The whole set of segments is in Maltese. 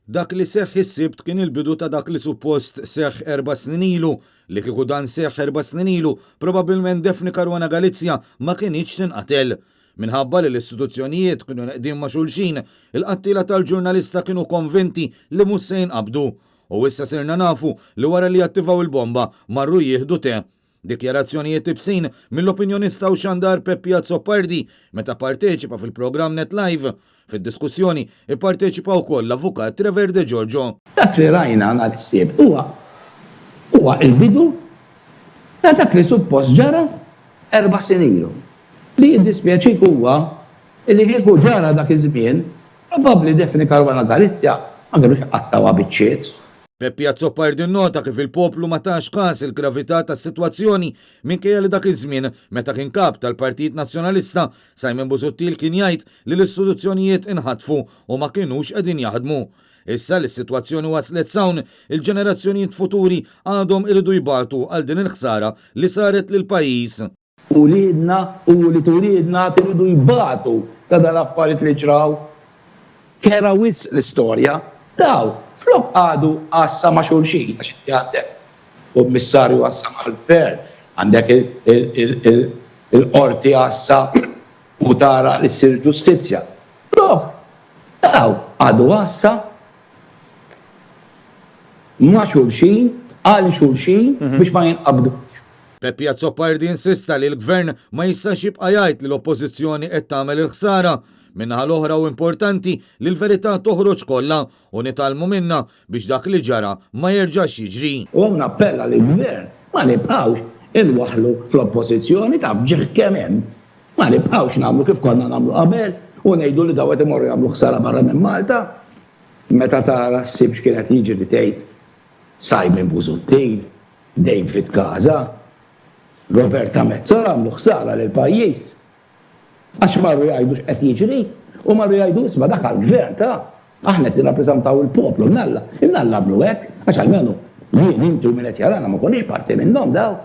Dak li seħħ is-sibt kien il-bidu ta' dak li suppost seħħ 4 snin ilu, li kieku dan seħħ 4 snin ilu, probabbilment Defni Caruana Galizja ma kienx tinqatel. Minħabba li l-istituzzjonijiet kienu neqdin ma' xulxin, il-qattila tal-ġurnalista kienu konvinti li mhux se jinqabdu. U issa sirna nafu li wara li jattivaw il-bomba marru jieħdu te. Dikjarazzjonijiet ibsin mill-opinjonista u xandar Peppia Zoppardi meta parteċipa fil-programm Net Live. Fid-diskussjoni ipparteċipa wkoll l-avukat Trevor De Giorgio. Dak li rajna nhar is-sibt huwa il-bidu ta' dak li suppost ġara 4 snin ilu. Li jiddispjaċik huwa li kieku ġara dak iż-żmien, probabbli Defni Caruana Galizja ma kellux qattawa biċċiet. Peppia Zoppardi nnota kif il-poplu ma tax każ il-gravità tas-sitwazzjoni minkejja li dak iż-żmien meta kien kap tal-Partit Nazzjonalista Simon Busuttil kien jgħid li l-istituzzjonijiet inħatfu u ma kienux qegħdin jaħdmu. Issa li s-sitwazzjoni waslet sawn il-ġenerazzjonijiet futuri għadhom iridu jbagħtu għal din il-ħsara li saret lil pajjiż. U li turidna tridu jibagħtu ta' dal-affarijiet li ġraw. Kera wis l-istorja daw flok għadu għassa ma' xulxin, għax jgħaddek. U missarju għassa ma' l-gvern, għandek il-qorti għassa u tara li s-sir ġustizja. Flok, daw għadu għassa ma' xulxin, għal xulxin biex ma' jinqabdu. Peppia Zoppardi insista li l-gvern ma jistax jibqa' jgħid li l-oppożizzjoni qed tagħmel il-ħsara. Minnaħa l-oħra u importanti li l-verità toħroġ kollha u nitalmu minna biex dak li ġara ma jerġax jiġri. U nappella li l-gvern ma nibqgħux il-waħlu fl-oppożizzjoni taf ġieħ kemm hemm. Ma nibqgħux nagħmlu kif konna nagħmlu qabel u ngħidu li daw qed imorru jagħmlu ħsara barra minn Malta. Meta tara s-sibx kienet jiġri li tgħid Simon Busuttil, David Casa, Roberta Metsola għamlu ħsara lil pajjiż. Għax marru jgħidu x'qed jiġri u marru jgħidu isma' dak għall-gvern ta' aħna qed nirrappreżentaw il-poplu imnalla għamlu hekk għax almenu jien intu min qed jarana ma konniex parti minnhom daw.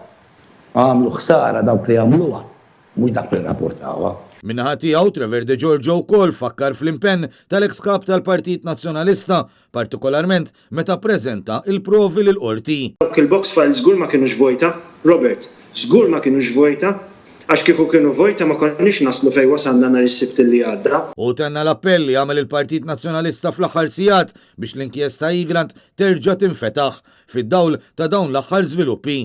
Għamlu ħsara dawk li għamluha mhux dak li rrapportawha. Minnaħa tiegħu Trevor De Giorgio wkoll fakkar fl-impenn tal-eks kap tal-Partit Nazzjonalista, partikolarment meta ppreżenta il-provi lil qorti. Il-box files żgur ma kinux vojta, Robert, żgur ma kinux vojta. Għax kieku kienu vojta ma konniex naslu fejn wasalna nhar is-sibt li għadda. U tenna l-appell li għamel il-Partit Nazzjonalista fl-aħħar sigħat biex l-inkjesta Eaglant terġa' tinfetaħ fid-dawl ta' dawn l-aħħar żviluppi.